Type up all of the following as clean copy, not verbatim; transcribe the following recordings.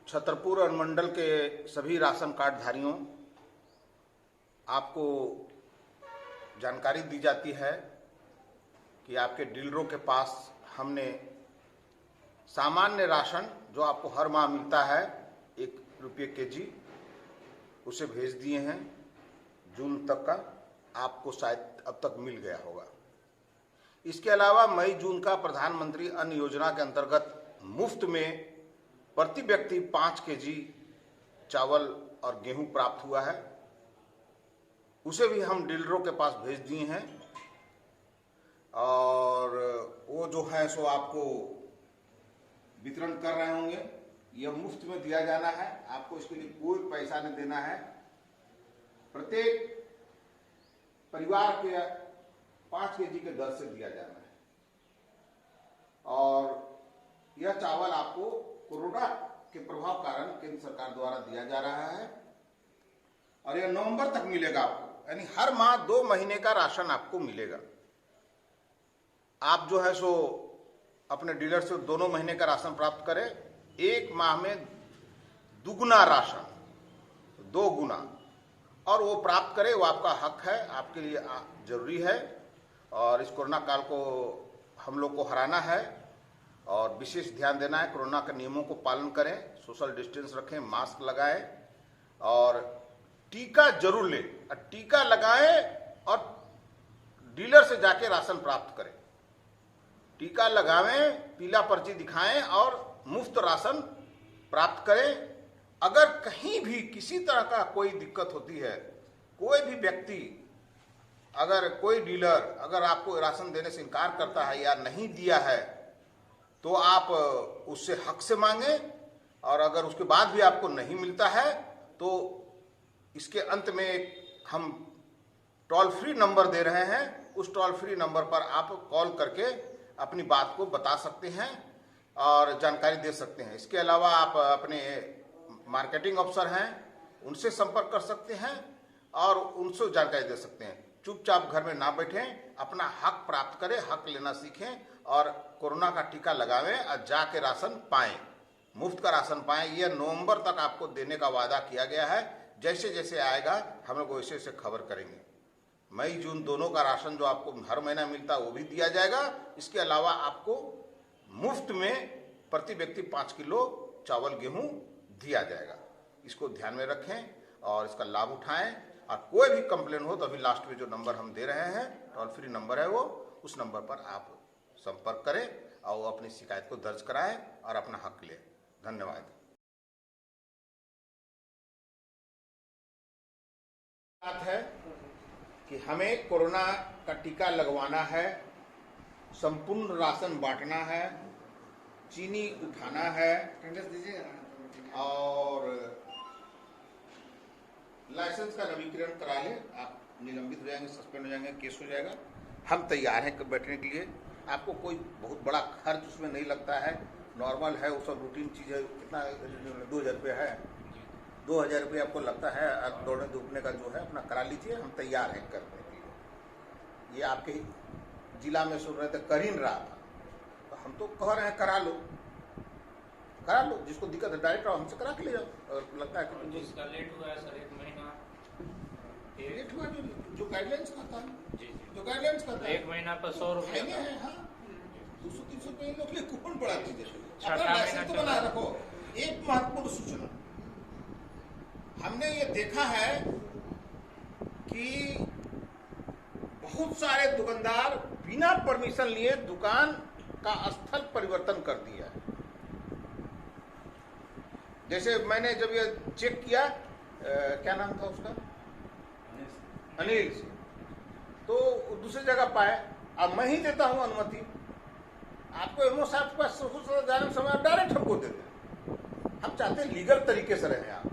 छतरपुर अनुमंडल के सभी राशन कार्ड धारियों, आपको जानकारी दी जाती है कि आपके डीलरों के पास हमने सामान्य राशन जो आपको हर माह मिलता है ₹1 kg, उसे भेज दिए हैं। जून तक का आपको शायद अब तक मिल गया होगा। इसके अलावा मई जून का प्रधानमंत्री अन्न योजना के अंतर्गत मुफ्त में प्रति व्यक्ति 5 kg चावल और गेहूं प्राप्त हुआ है। उसे भी हम डीलरों के पास भेज दिए हैं और वो जो है सो आपको वितरण कर रहे होंगे। यह मुफ्त में दिया जाना है, आपको इसके लिए कोई पैसा नहीं देना है। प्रत्येक परिवार के 5 kg के दर से दिया जाना है और यह चावल आपको कोरोना के प्रभाव कारण केंद्र सरकार द्वारा दिया जा रहा है और यह नवंबर तक मिलेगा आपको, यानी हर माह 2 महीने का राशन आपको मिलेगा। आप जो है सो अपने डीलर से 2 महीने का राशन प्राप्त करें। 1 माह में दुगुना राशन, 2 गुना, और वो प्राप्त करे, वो आपका हक है, आपके लिए जरूरी है। और इस कोरोना काल को हम लोग को हराना है और विशेष ध्यान देना है। कोरोना के नियमों को पालन करें, सोशल डिस्टेंस रखें, मास्क लगाएं और टीका जरूर लें। टीका लगाएं और डीलर से जाके राशन प्राप्त करें। टीका लगावें, पीला पर्ची दिखाएं और मुफ्त राशन प्राप्त करें। अगर कहीं भी किसी तरह का कोई दिक्कत होती है, कोई भी व्यक्ति, अगर कोई डीलर अगर आपको राशन देने से इनकार करता है या नहीं दिया है, तो आप उससे हक से मांगे और अगर उसके बाद भी आपको नहीं मिलता है तो इसके अंत में हम टोल फ्री नंबर दे रहे हैं। उस टोल फ्री नंबर पर आप कॉल करके अपनी बात को बता सकते हैं और जानकारी दे सकते हैं। इसके अलावा आप अपने मार्केटिंग अफसर हैं, उनसे संपर्क कर सकते हैं और उनसे जानकारी दे सकते हैं। चुपचाप घर में ना बैठें, अपना हक प्राप्त करें, हक लेना सीखें और कोरोना का टीका लगावें और जाके राशन पाएं, मुफ्त का राशन पाएं। यह नवंबर तक आपको देने का वादा किया गया है। जैसे जैसे आएगा हम लोग वैसे वैसे खबर करेंगे। मई जून दोनों का राशन जो आपको हर महीना मिलता है वो भी दिया जाएगा। इसके अलावा आपको मुफ्त में प्रति व्यक्ति 5 किलो चावल गेहूं दिया जाएगा। इसको ध्यान में रखें और इसका लाभ उठाएं। और कोई भी कंप्लेन हो तो अभी लास्ट में जो नंबर हम दे रहे हैं, टोल फ्री नंबर है वो, उस नंबर पर आप संपर्क करें और अपनी शिकायत को दर्ज कराएं और अपना हक लें। धन्यवाद। बात है कि हमें कोरोना का टीका लगवाना है, संपूर्ण राशन बांटना है, चीनी उठाना है और लाइसेंस का नवीकरण करा ले। आप निलंबित हो जाएंगे, सस्पेंड हो जाएंगे, केस हो जाएगा। हम तैयार हैं बैठने के लिए। आपको कोई बहुत बड़ा खर्च उसमें नहीं लगता है, नॉर्मल है, वो सब रूटीन चीज़ है। कितना 2000 रुपये है, 2000 रुपये आपको लगता है दौड़ने धूपने का जो है अपना करा लीजिए। हम तैयार हैं करने के लिए। ये आपके जिला में सुन रहे थे कर ही नहीं रहा था, तो हम तो कह रहे हैं करा लो, करा लो। जिसको दिक्कत है डायरेक्ट हमसे करा के ले जाओ। और लगता है कि जिसका लेट हुआ है सर 1 महीना लेट हुआ, जो गाइडलाइंस का था, जो गाइडलाइंस का था 1 महीना पर 100 रुपये है। हाँ, 200-300 रुपये इन लोग के लिए कौन बड़ा चीज है। छठा महीना तो बना रखो। एक महत्वपूर्ण सूचना हमने ये देखा है कि बहुत सारे दुकानदार बिना परमिशन लिए दुकान का स्थल परिवर्तन कर दिया है। जैसे मैंने जब ये चेक किया, क्या नाम था उसका, अनिल से, तो दूसरी जगह पाए। अब मैं ही देता हूं अनुमति। आपको एमओ साहब के पास जाने के समय आप डायरेक्ट हमको दे दें। हम चाहते हैं लीगल तरीके से रहें आप।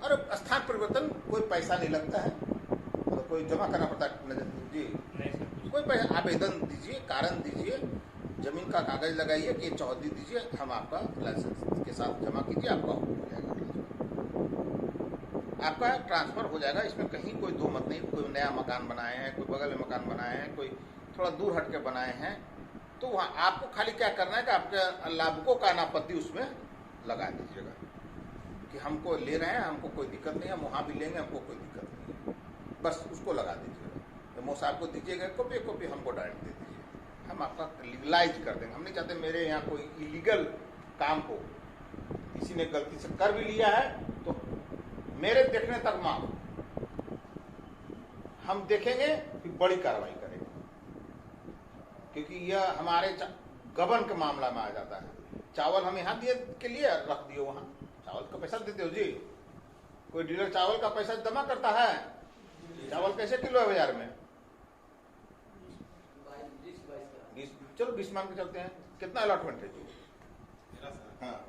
और स्थान परिवर्तन कोई पैसा नहीं लगता है, तो कोई जमा करना पड़ता है जी, कोई पैसा। आवेदन दीजिए, कारण दीजिए, जमीन का कागज लगाइए कि चौहद्दी दीजिए, हम आपका लाइसेंस के साथ जमा कीजिए, आपका हो जाएगा आपका ट्रांसफर हो जाएगा। इसमें कहीं कोई दो मत नहीं। कोई नया मकान बनाए हैं, कोई बगल में मकान बनाए हैं, कोई थोड़ा दूर हट के बनाए हैं, तो वहाँ आपको खाली क्या करना है कि आपके लाभुकों का अनापत्ति उसमें लगा दीजिएगा कि हमको ले रहे हैं, हमको कोई दिक्कत नहीं है, हम वहाँ भी लेंगे, हमको कोई दिक्कत नहीं है, बस उसको लगा दीजिएगा। तो मो साहब को दीजिएगा कॉपी हमको डायरेक्ट दे दीजिए, हम आपका लीगलाइज कर देंगे। हम नहीं चाहते मेरे यहाँ कोई इलीगल काम हो, किसी ने गलती से कर भी लिया है तो मेरे देखने तक माफ, हम देखेंगे फिर बड़ी कार्रवाई करेंगे, क्योंकि यह हमारे गबन के मामला में आ जाता है। चावल हम यहाँ दिए के लिए रख दिए, वहाँ चावल का पैसा देते हो जी? कोई डीलर चावल का पैसा जमा करता है? चावल कैसे किलो है बाजार में? 20, चलो 20 मान के चलते हैं। कितना अलॉटमेंट है जी? हाँ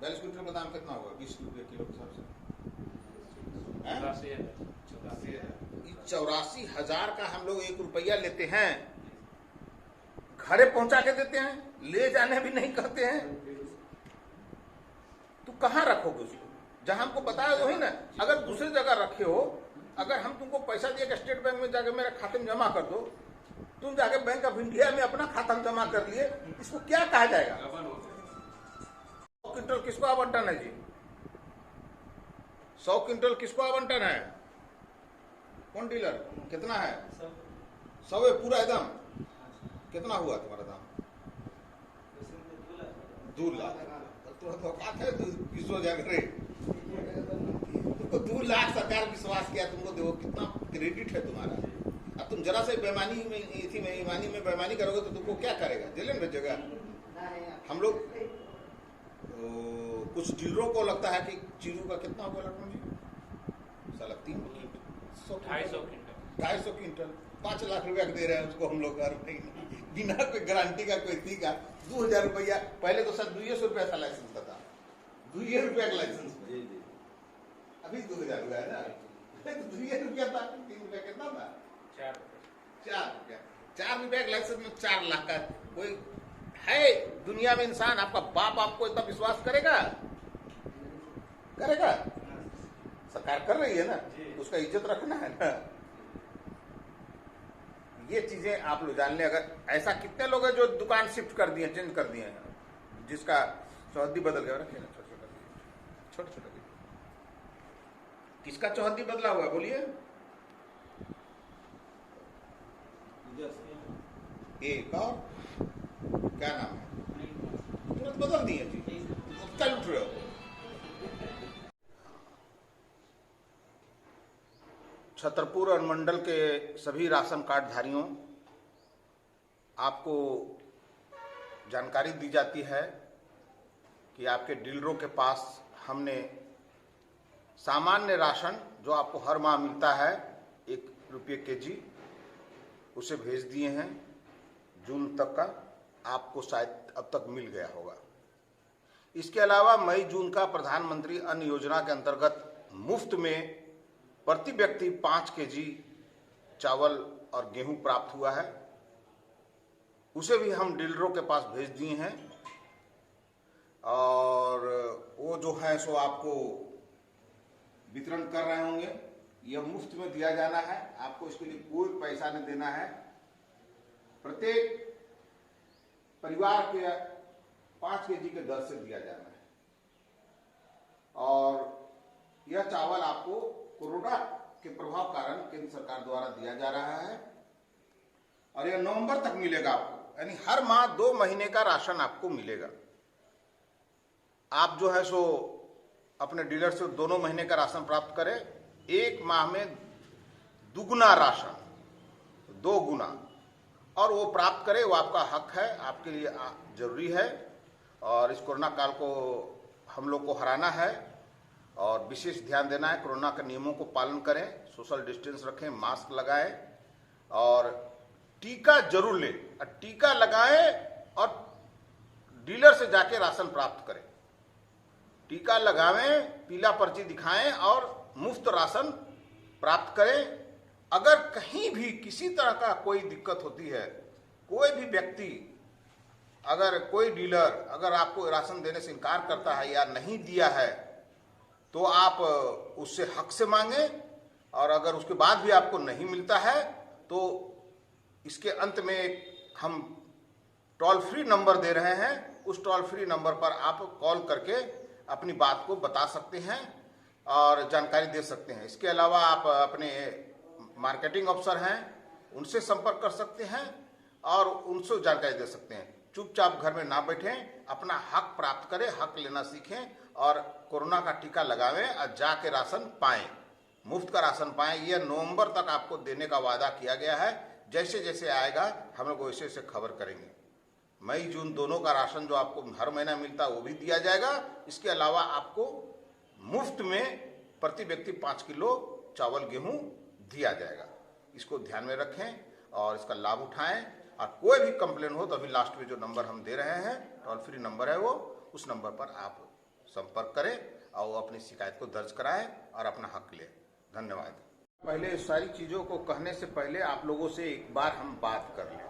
42 क्विंटल का दाम कितना होगा 20 रुपये किलो के हिसाब से? 84,000 का हम लोग 1 रुपया लेते हैं, घरे पहुंचा के देते हैं, ले जाने भी नहीं कहते हैं। तो कहाँ रखोगे उसको? जहां हमको बताया वही ना। अगर दूसरी जगह रखे हो, अगर हम तुमको पैसा दिए कि स्टेट बैंक में जाके मेरे खाते में जमा कर दो, तुम जाके बैंक ऑफ इंडिया में अपना खाता में जमा कर लिए, इसको क्या कहा जाएगा? 100 क्विंटल किसको आवंटन है जी? 100 क्विंटल किसको आवंटन है? कौन डीलर? कितना है? 100 है पूरा एकदम? कितना हुआ तुम्हारा दाम? 2 लाख। तो बात है 20,000 रेट, तुमको 2 लाख सरकार विश्वास किया तुमको, देखो कितना क्रेडिट है तुम्हारा। अब तुम जरा से बेईमानी में ईमानी में बेईमानी करोगे तो तुमको क्या करेगा? जेल में भेजेगा। हम लोग कुछ डीलरों को लगता है कि चीजों का कितना होगा लखनऊ जी? साला 250 क्विंटल 5 लाख रुपया दे रहे हैं उसको हम लोग हर महीने, बिना कोई गारंटी का कोई थी का। 2,000 रुपया पहले तो सर 200 रुपया था लाइसेंस का, 2 रुपया का लाइसेंस, अभी 2,000 हुआ है ना। 2 रुपया था, 3 रुपया कितना था? 4 रुपया। 4 रुपया का लाइसेंस में 4 लाख का कोई है दुनिया में इंसान? आपका बाप आपको इतना विश्वास करेगा? करेगा? सरकार कर रही है ना, उसका इज्जत रखना है ना। ये चीजें आप लोग जान लें। अगर ऐसा कितने लोग हैं जो दुकान शिफ्ट कर दिए, चेंज कर दिए हैं, जिसका चौहद्दी बदल गया, रखिए ना छोटे किसका चौहद्दी बदला हुआ बोलिए? एक और क्या नाम है, तुरंत बदल दिए जी, चल उठ रहे हो। छतरपुर अनुमंडल के सभी राशन कार्ड धारियों, आपको जानकारी दी जाती है कि आपके डीलरों के पास हमने सामान्य राशन जो आपको हर माह मिलता है 1 रुपये केजी, उसे भेज दिए हैं। जून तक का आपको शायद अब तक मिल गया होगा। इसके अलावा मई जून का प्रधानमंत्री अन्न योजना के अंतर्गत मुफ्त में प्रति व्यक्ति 5 केजी चावल और गेहूं प्राप्त हुआ है, उसे भी हम डीलरों के पास भेज दिए हैं। और वो जो है सो आपको वितरण कर रहे होंगे। यह मुफ्त में दिया जाना है, आपको इसके लिए कोई पैसा नहीं देना है। प्रत्येक परिवार के 5 केजी के दर से दिया जाना है। और यह चावल आपको कोरोना के प्रभाव कारण केंद्र सरकार द्वारा दिया जा रहा है और यह नवंबर तक मिलेगा आपको, यानी हर माह 2 महीने का राशन आपको मिलेगा। आप जो है सो अपने डीलर से 2 महीने का राशन प्राप्त करें, 1 माह में दुगुना राशन, 2 गुना, और वो प्राप्त करें, वो आपका हक है, आपके लिए जरूरी है। और इस कोरोना काल को हम लोग को हराना है और विशेष ध्यान देना है। कोरोना के नियमों को पालन करें, सोशल डिस्टेंस रखें, मास्क लगाएं और टीका जरूर लें। टीका लगाएं और डीलर से जाके राशन प्राप्त करें। टीका लगावें, पीला पर्ची दिखाएं और मुफ्त राशन प्राप्त करें। अगर कहीं भी किसी तरह का कोई दिक्कत होती है, कोई भी व्यक्ति, अगर कोई डीलर अगर आपको राशन देने से इनकार करता है या नहीं दिया है, तो आप उससे हक से मांगे। और अगर उसके बाद भी आपको नहीं मिलता है तो इसके अंत में हम टोल फ्री नंबर दे रहे हैं, उस टोल फ्री नंबर पर आप कॉल करके अपनी बात को बता सकते हैं और जानकारी दे सकते हैं। इसके अलावा आप अपने मार्केटिंग अफसर हैं उनसे संपर्क कर सकते हैं और उनसे जानकारी दे सकते हैं। चुपचाप घर में ना बैठें, अपना हक प्राप्त करें, हक लेना सीखें और कोरोना का टीका लगावें और जाके राशन पाएं, मुफ्त का राशन पाएं। यह नवंबर तक आपको देने का वादा किया गया है। जैसे जैसे आएगा हम लोग वैसे वैसे खबर करेंगे। मई जून दोनों का राशन जो आपको हर महीना मिलता है वो भी दिया जाएगा। इसके अलावा आपको मुफ्त में प्रति व्यक्ति 5 किलो चावल गेहूं दिया जाएगा। इसको ध्यान में रखें और इसका लाभ उठाएं। और कोई भी कंप्लेन हो तो अभी लास्ट में जो नंबर हम दे रहे हैं, टोल फ्री नंबर है वो, उस नंबर पर आप संपर्क करें और अपनी शिकायत को दर्ज कराएं और अपना हक लें। धन्यवाद। पहले इस सारी चीजों को कहने से पहले आप लोगों से एक बार हम बात कर लें।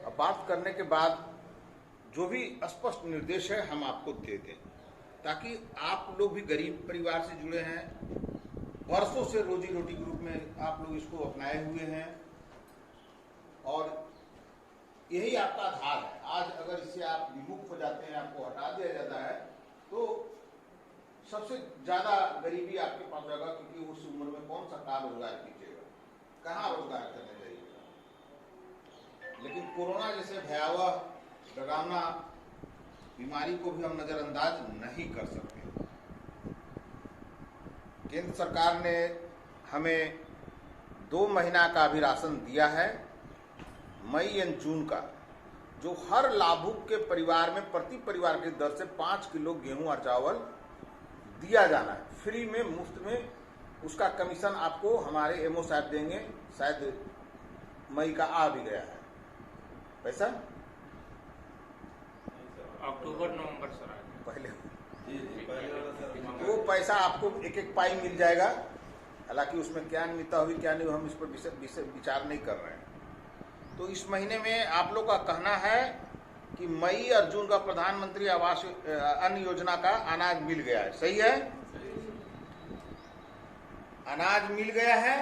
अब बात करने के बाद जो भी स्पष्ट निर्देश है हम आपको दे दें, ताकि आप लोग भी गरीब परिवार से जुड़े हैं, वर्षों से रोजी रोटी के रूप में आप लोग इसको अपनाए हुए हैं और यही आपका आधार है। आज अगर इससे आप विमुख हो जाते हैं, आपको हटा दिया जाता है, तो सबसे ज्यादा गरीबी आपके पास रहेगा, क्योंकि उस उम्र में कौन सा काम रोजगार कीजिएगा, कहाँ रोजगार करने जाइएगा। लेकिन कोरोना जैसे भयावह डरावना बीमारी को भी हम नजरअंदाज नहीं कर सकते। केंद्र सरकार ने हमें 2 महीना का अभी राशन दिया है, मई एंड जून का, जो हर लाभुक के परिवार में प्रति परिवार की दर से 5 किलो गेहूं और चावल दिया जाना है, फ्री में, मुफ्त में। उसका कमीशन आपको हमारे एमओ साहब देंगे। शायद मई का आ भी गया है पैसा, अक्टूबर नवंबर सर पहले वो पैसा आपको एक एक पाई मिल जाएगा। हालांकि उसमें क्या नियमितता हुई क्या नहीं, हम इस पर विचार नहीं कर रहे हैं। तो इस महीने में आप लोग का कहना है कि मई और जून का प्रधानमंत्री आवास अन्न योजना का अनाज मिल गया है, सही है? अनाज मिल गया है,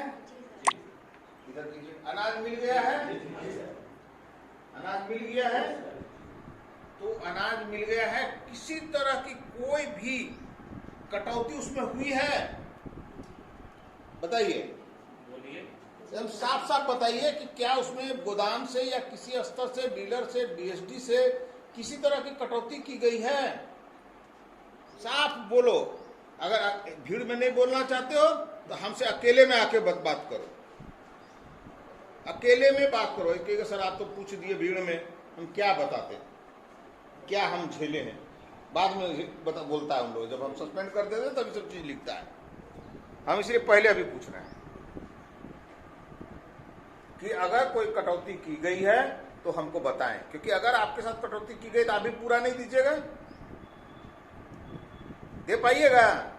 इधर कीजिए, अनाज मिल गया है, अनाज मिल गया है। तो अनाज मिल गया है, किसी तरह की कोई भी कटौती उसमें हुई है? बताइए, बोलिए, साफ साफ बताइए कि क्या उसमें गोदाम से या किसी स्तर से, डीलर से, डीएसडी से किसी तरह की कटौती की गई है? साफ बोलो। अगर भीड़ में नहीं बोलना चाहते हो तो हमसे अकेले में आके बात करो, अकेले में बात करो। एक सर आप तो पूछ दिए भीड़ में, हम क्या बताते, क्या हम झेले हैं। बाद में बोलता है उन लोग, जब हम सस्पेंड कर देते हैं तभी सब चीज लिखता है। हम इसलिए पहले अभी पूछ रहे हैं कि अगर कोई कटौती की गई है तो हमको बताएं, क्योंकि अगर आपके साथ कटौती की गई तो आप भी पूरा नहीं दीजिएगा, दे पाइएगा।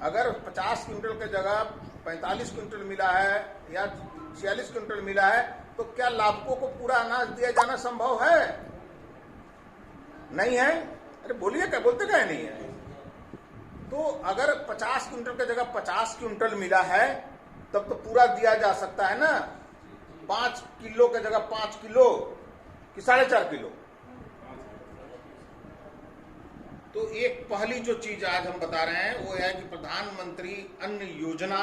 अगर 50 क्विंटल की जगह 45 क्विंटल मिला है या 46 क्विंटल मिला है, तो क्या लाभुकों को पूरा अनाज दिया जाना संभव है? नहीं है। अरे बोलिए, क्या बोलते क्या नहीं है? तो अगर 50 क्विंटल की जगह 50 क्विंटल मिला है तब तो पूरा दिया जा सकता है ना। 5 किलो की जगह 5 किलो कि 4.5 किलो। तो एक पहली जो चीज आज हम बता रहे हैं वो है कि प्रधानमंत्री अन्न योजना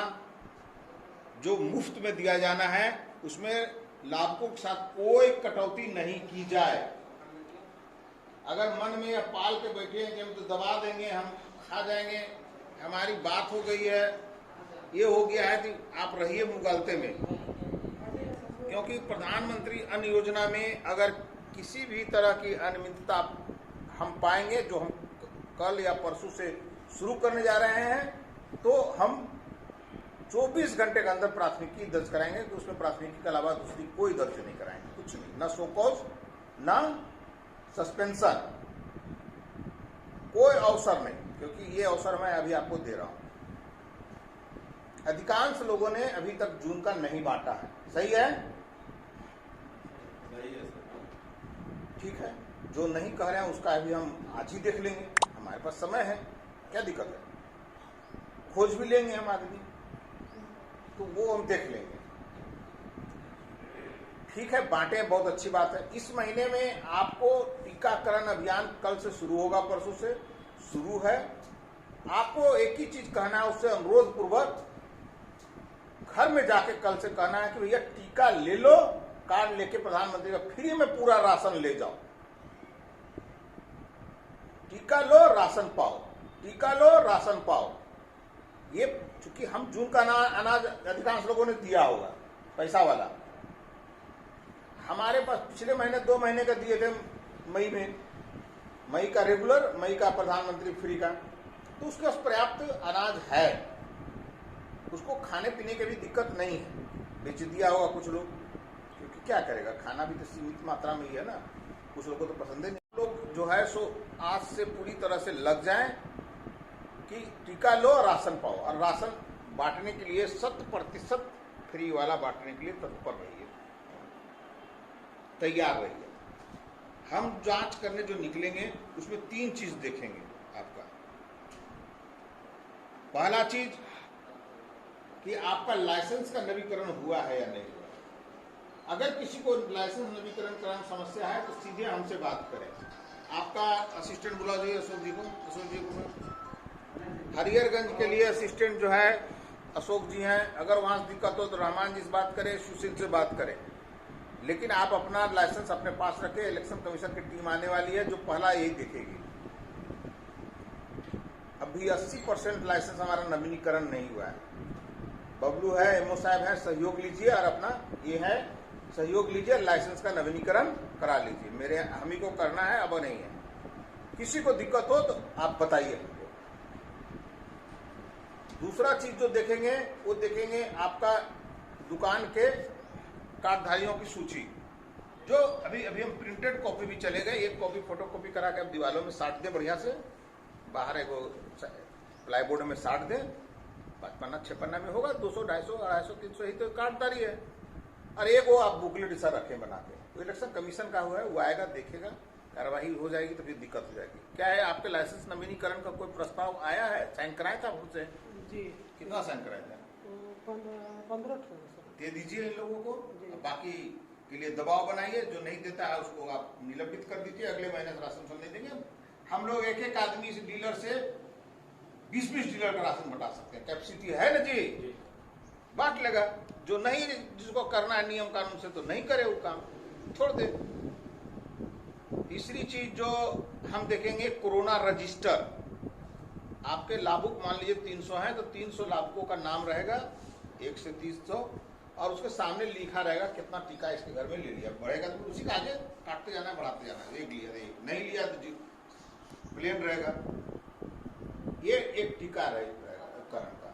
जो मुफ्त में दिया जाना है, उसमें लाभुकों के साथ कोई कटौती नहीं की जाए। अगर मन में यह पाल के बैठे हैं कि हम तो दबा देंगे, हम खा जाएंगे, हमारी बात हो गई है, ये हो गया है कि आप रहिए मुगलते में। क्योंकि प्रधानमंत्री अन्न योजना में अगर किसी भी तरह की अनियमितता हम पाएंगे, जो हम कल या परसों से शुरू करने जा रहे हैं, तो हम 24 घंटे के अंदर प्राथमिकी दर्ज कराएंगे। तो उसमें प्राथमिकी के अलावा दूसरी कोई दर्ज नहीं कराएंगे, कुछ नहीं, ना शो कॉज, ना सस्पेंशन, कोई अवसर नहीं। क्योंकि ये अवसर मैं अभी आपको दे रहा हूं। अधिकांश लोगों ने अभी तक जून का नहीं बांटा है, सही है? ठीक है, जो नहीं कह रहे हैं उसका अभी हम आज ही देख लेंगे, हमारे पास समय है, क्या दिक्कत है, खोज भी लेंगे हम आदमी, तो वो हम देख लेंगे। ठीक है, बांटे, बहुत अच्छी बात है। इस महीने में आपको टीकाकरण अभियान कल से शुरू होगा, परसों से शुरू है। आपको एक ही चीज कहना है, उससे अनुरोध पूर्वक घर में जाके कल से कहना है कि भैया टीका ले लो, कार्ड लेके प्रधानमंत्री का फ्री में पूरा राशन ले जाओ। टीका लो राशन पाओ, टीका लो राशन पाओ। ये चूंकि हम जून का अनाज अधिकांश लोगों ने दिया होगा, पैसा वाला। हमारे पास पिछले महीने 2 महीने का दिए थे मई में, मई का रेगुलर, मई का प्रधानमंत्री फ्री का, तो उसके पास पर्याप्त अनाज है, उसको खाने पीने की भी दिक्कत नहीं है। बेच दिया होगा कुछ लोग, क्योंकि क्या करेगा, खाना भी तो सीमित मात्रा में ही है ना, कुछ लोगों को तो पसंद ही नहीं। लोग जो है सो आज से पूरी तरह से लग जाएं कि टीका लो राशन पाओ, और राशन बांटने के लिए 100% फ्री वाला बांटने के लिए तत्पर रहिए, तैयार रहिए। हम जांच करने जो निकलेंगे उसमें 3 चीज देखेंगे आपका। पहला चीज कि आपका लाइसेंस का नवीकरण हुआ है या नहीं हुआ। अगर किसी को लाइसेंस नवीकरण कराने समस्या है तो सीधे हमसे बात करें। आपका असिस्टेंट बुला दीजिए अशोक जी को। हरिहरगंज के लिए असिस्टेंट जो है अशोक जी हैं। अगर वहां से दिक्कत हो तो रहमान जी से बात करें, सुशील से बात करें। लेकिन आप अपना लाइसेंस अपने पास रखें। इलेक्शन कमीशन की टीम आने वाली है जो पहला यही देखेगी। अभी 80% लाइसेंस हमारा नवीनीकरण नहीं हुआ है। बबलू है, एमओ साहब है, सहयोग लीजिए और अपना ये है सहयोग लीजिए, लाइसेंस का नवीनीकरण करा लीजिए। मेरे हम ही को करना है, अब नहीं है। किसी को दिक्कत हो तो आप बताइए हमको। दूसरा चीज जो देखेंगे वो देखेंगे आपका दुकान के कार्डधारियों की सूची, जो अभी हम प्रिंटेड कॉपी भी चले गए। एक कॉपी फोटो कॉपी करा के अब दीवारों में साट दे बढ़िया से, बाहर एक प्लाईबोर्ड में साट दे, 5 पन्ना 6 पन्ना में होगा, 200 250 250 300 ही तो कार्डधारी है। और एक वो आप बुकलेट ऐसा रखें बना के। तो इलेक्शन कमीशन का हुआ है, वो आएगा देखेगा, कार्रवाई हो जाएगी तो फिर दिक्कत हो जाएगी। क्या है, आपके लाइसेंस नवीनीकरण का कोई प्रस्ताव आया है? साइन कराया था मुझसे जी। कितना साइन कराया था? 15 दे दीजिए इन लोगों को। बाकी के लिए दबाव बनाइए, जो नहीं देता है उसको आप निलंबित कर दीजिए। अगले महीने से राशन नहीं देंगे हम लोग। एक आदमी इस डीलर से 20 डीलर का राशन बटा सकते हैं, कैपेसिटी है ना जी, बांट लेगा। जो नहीं, जिसको करना है नियम कानून से, तो नहीं करे वो काम, छोड़ दे। तीसरी चीज जो हम देखेंगे, कोरोना रजिस्टर। आपके लाभुक मान लीजिए 300 हैं तो 300 लाभुकों का नाम रहेगा 1 से 300, और उसके सामने लिखा रहेगा कितना टीका इसके घर में ले लिया। बढ़ेगा तो उसी का आगे काटते जाना, बढ़ाते जाना। एक लिया, एक नहीं लिया तो प्लेन रहेगा। ये एक टीका रहेगा उपकरण का।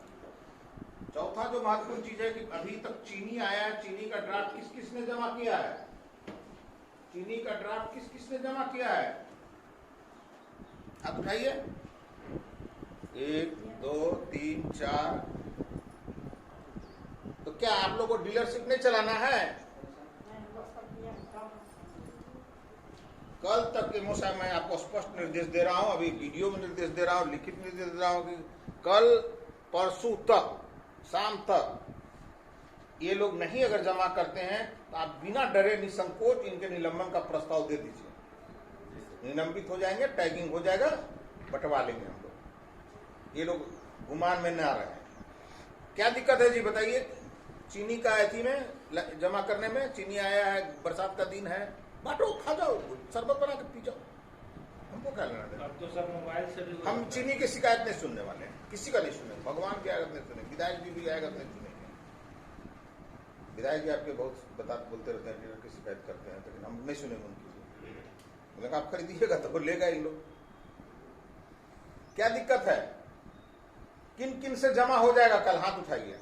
चौथा जो महत्वपूर्ण चीज है कि अभी तक चीनी आया है, चीनी का ड्राफ्ट किस किस ने जमा किया है? चीनी का ड्राफ्ट किस किस ने जमा किया है? आप उठाइए। 1 2 3 4। तो क्या आप लोगों को डीलरशिप नहीं चलाना है? कल तक के मौसम मैं आपको स्पष्ट निर्देश दे रहा हूं, अभी वीडियो में निर्देश दे रहा हूं, लिखित निर्देश दे रहा हूं कि कल परसों तक शाम तक ये लोग नहीं अगर जमा करते हैं तो आप बिना डरे निसंकोच इनके निलंबन का प्रस्ताव दे दीजिए। निलंबित हो जाएंगे, टैगिंग हो जाएगा, बंटवा लेंगे हम लोग। ये लोग गुमान में ना रहे। क्या दिक्कत है जी बताइए? चीनी का ऐसी में जमा करने में, चीनी आया है, बरसात का दिन है, बांटो, खा जाओ, शरबत बना के पी जाओ, हमको क्या लेना देना। अब तो सब मोबाइल से भी हम चीनी की शिकायत नहीं सुनने वाले हैं, किसी का नहीं सुनेंगे। भगवान की आगत नहीं सुनेंगे, विधायक जी भी आएगा नहीं सुनेंगे। विधायक जी आपके बहुत बोलते रहते हैं, डीलर की शिकायत करते हैं, लेकिन हम नहीं सुनेंगे उनकी। मतलब आप खरीदिएगा तो लेगा इन लोग। क्या दिक्कत है? किन किन से जमा हो जाएगा कल? हाथ उठाइए।